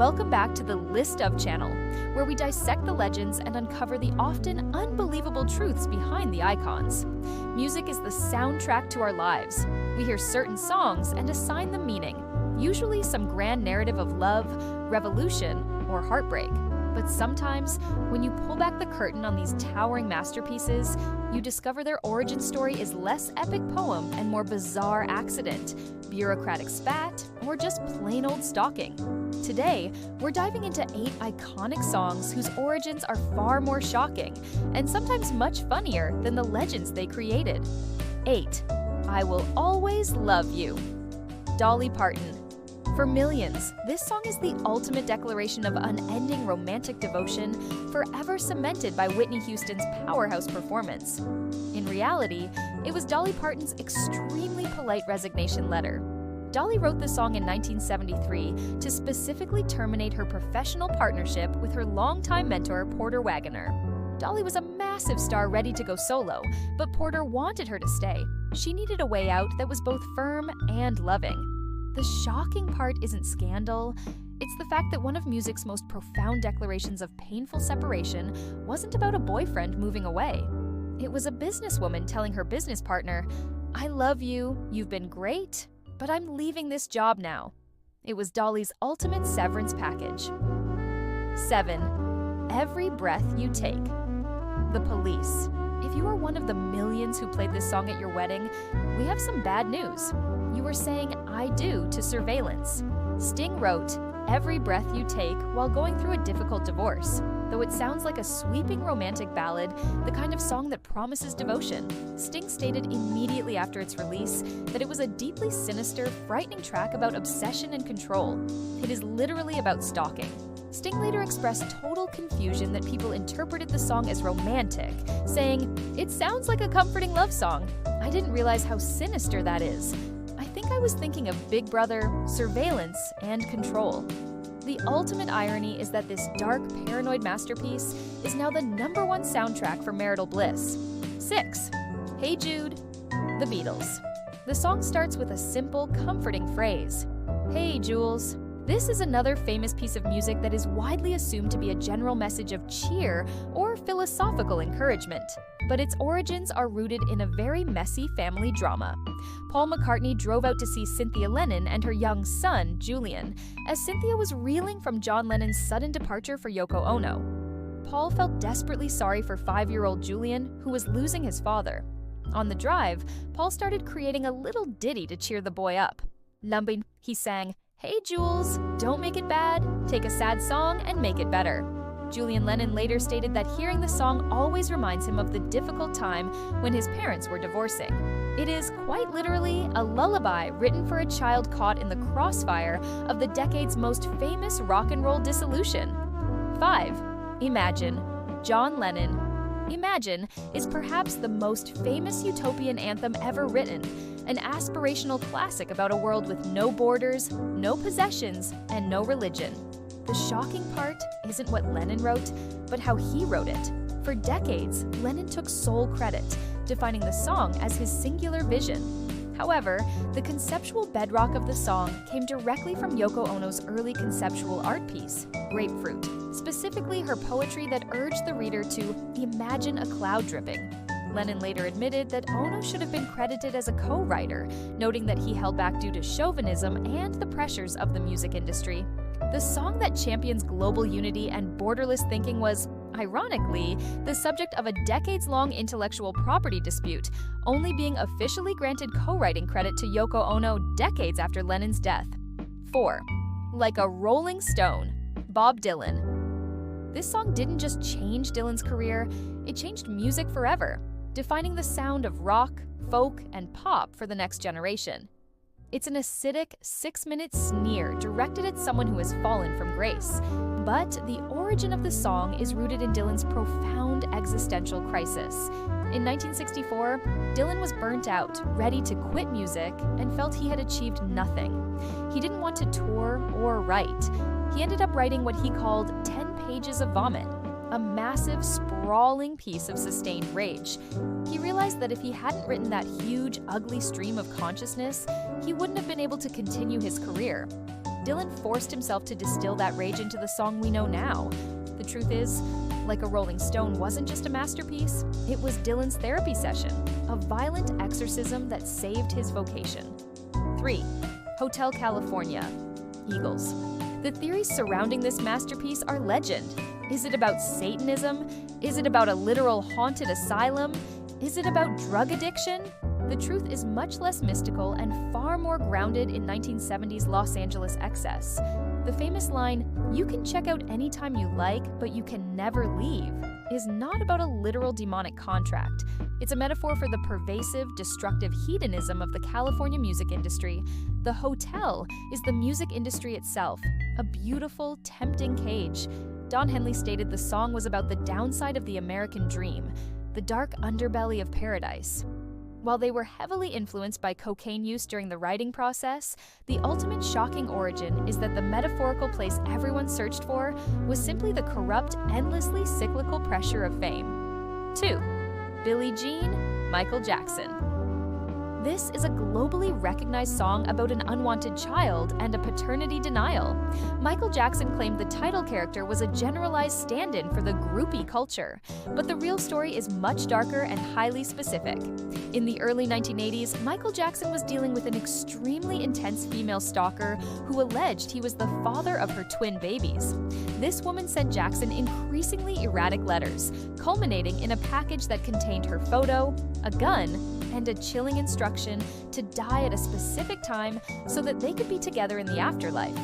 Welcome back to the List of channel, where we dissect the legends and uncover the often unbelievable truths behind the icons. Music is the soundtrack to our lives. We hear certain songs and assign them meaning, usually some grand narrative of love, revolution, or heartbreak. But sometimes, when you pull back the curtain on these towering masterpieces, you discover their origin story is less epic poem and more bizarre accident, bureaucratic spat, or just plain old stalking. Today, we're diving into 8 iconic songs whose origins are far more shocking and sometimes much funnier than the legends they created. 8. I Will Always Love You. Dolly Parton. For millions, this song is the ultimate declaration of unending romantic devotion, forever cemented by Whitney Houston's powerhouse performance. In reality, it was Dolly Parton's extremely polite resignation letter. Dolly wrote the song in 1973 to specifically terminate her professional partnership with her longtime mentor, Porter Wagoner. Dolly was a massive star ready to go solo, but Porter wanted her to stay. She needed a way out that was both firm and loving. The shocking part isn't scandal, it's the fact that one of music's most profound declarations of painful separation wasn't about a boyfriend moving away. It was a businesswoman telling her business partner, "I love you, you've been great, but I'm leaving this job now." It was Dolly's ultimate severance package. 7. Every Breath You Take. The Police. If you are one of the millions who played this song at your wedding, we have some bad news. You were saying "I do" to Surveillance. Sting wrote Every Breath You Take while going through a difficult divorce. Though it sounds like a sweeping romantic ballad, the kind of song that promises devotion, Sting stated immediately after its release that it was a deeply sinister, frightening track about obsession and control. It is literally about stalking. Sting later expressed total confusion that people interpreted the song as romantic, saying, "It sounds like a comforting love song. I didn't realize how sinister that is. I think I was thinking of Big Brother, surveillance, and control." The ultimate irony is that this dark, paranoid masterpiece is now the #1 soundtrack for marital bliss. 6. Hey Jude. The Beatles. The song starts with a simple, comforting phrase, "Hey Jules." This is another famous piece of music that is widely assumed to be a general message of cheer or philosophical encouragement. But its origins are rooted in a very messy family drama. Paul McCartney drove out to see Cynthia Lennon and her young son, Julian, as Cynthia was reeling from John Lennon's sudden departure for Yoko Ono. Paul felt desperately sorry for 5-year-old Julian, who was losing his father. On the drive, Paul started creating a little ditty to cheer the boy up. Lumbing, he sang, "Hey Jules, don't make it bad, take a sad song and make it better." Julian Lennon later stated that hearing the song always reminds him of the difficult time when his parents were divorcing. It is quite literally a lullaby written for a child caught in the crossfire of the decade's most famous rock and roll dissolution. 5. Imagine. John Lennon. Imagine is perhaps the most famous utopian anthem ever written, an aspirational classic about a world with no borders, no possessions, and no religion. The shocking part isn't what Lennon wrote, but how he wrote it. For decades, Lennon took sole credit, defining the song as his singular vision. However, the conceptual bedrock of the song came directly from Yoko Ono's early conceptual art piece, Grapefruit, specifically her poetry that urged the reader to imagine a cloud dripping. Lennon later admitted that Ono should have been credited as a co-writer, noting that he held back due to chauvinism and the pressures of the music industry. The song that champions global unity and borderless thinking was, ironically, the subject of a decades-long intellectual property dispute, only being officially granted co-writing credit to Yoko Ono decades after Lennon's death. 4. Like a Rolling Stone. Bob Dylan. This song didn't just change Dylan's career, it changed music forever, defining the sound of rock, folk, and pop for the next generation. It's an acidic, 6-minute sneer directed at someone who has fallen from grace. But the origin of the song is rooted in Dylan's profound existential crisis. In 1964, Dylan was burnt out, ready to quit music, and felt he had achieved nothing. He didn't want to tour or write. He ended up writing what he called 10 pages of vomit, a massive, sprawling piece of sustained rage. He realized that if he hadn't written that huge, ugly stream of consciousness, he wouldn't have been able to continue his career. Dylan forced himself to distill that rage into the song we know now. The truth is, Like a Rolling Stone wasn't just a masterpiece, it was Dylan's therapy session, a violent exorcism that saved his vocation. 3. Hotel California, Eagles. The theories surrounding this masterpiece are legend. Is it about Satanism? Is it about a literal haunted asylum? Is it about drug addiction? The truth is much less mystical and far more grounded in 1970s Los Angeles excess. The famous line, "You can check out anytime you like, but you can never leave," is not about a literal demonic contract. It's a metaphor for the pervasive, destructive hedonism of the California music industry. The hotel is the music industry itself, a beautiful, tempting cage. Don Henley stated the song was about the downside of the American dream, the dark underbelly of paradise. While they were heavily influenced by cocaine use during the writing process, the ultimate shocking origin is that the metaphorical place everyone searched for was simply the corrupt, endlessly cyclical pressure of fame. 2. Billie Jean, Michael Jackson. This is a globally recognized song about an unwanted child and a paternity denial. Michael Jackson claimed the title character was a generalized stand-in for the groupie culture, but the real story is much darker and highly specific. In the early 1980s, Michael Jackson was dealing with an extremely intense female stalker who alleged he was the father of her twin babies. This woman sent Jackson increasingly erratic letters, culminating in a package that contained her photo, a gun, and a chilling instruction to die at a specific time so that they could be together in the afterlife.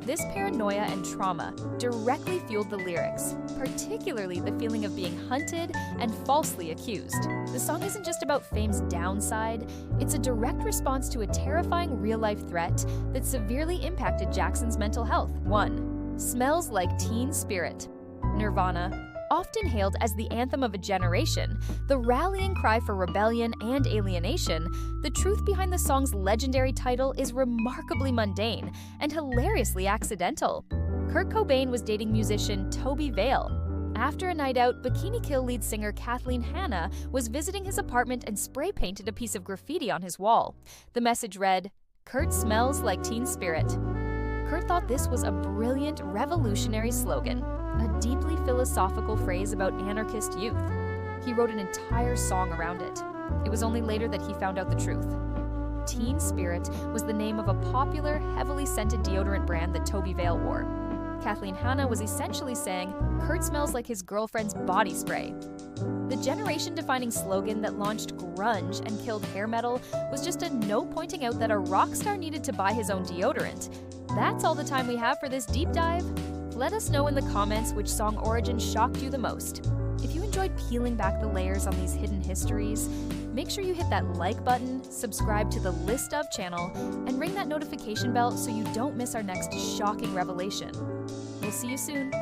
This paranoia and trauma directly fueled the lyrics, particularly the feeling of being hunted and falsely accused. The song isn't just about fame's downside, it's a direct response to a terrifying real-life threat that severely impacted Jackson's mental health. 1. Smells Like Teen Spirit, Nirvana. Often hailed as the anthem of a generation, the rallying cry for rebellion and alienation, the truth behind the song's legendary title is remarkably mundane and hilariously accidental. Kurt Cobain was dating musician Toby Vale. After a night out, Bikini Kill lead singer Kathleen Hanna was visiting his apartment and spray-painted a piece of graffiti on his wall. The message read, "Kurt smells like teen spirit." Kurt thought this was a brilliant, revolutionary slogan, a deeply philosophical phrase about anarchist youth. He wrote an entire song around it. It was only later that he found out the truth. Teen Spirit was the name of a popular, heavily scented deodorant brand that Toby Vale wore. Kathleen Hanna was essentially saying, "Kurt smells like his girlfriend's body spray." The generation-defining slogan that launched grunge and killed hair metal was just a note pointing out that a rock star needed to buy his own deodorant. That's all the time we have for this deep dive. Let us know in the comments which song origin shocked you the most. If you enjoyed peeling back the layers on these hidden histories, make sure you hit that like button, subscribe to the List Of channel, and ring that notification bell so you don't miss our next shocking revelation. We'll see you soon.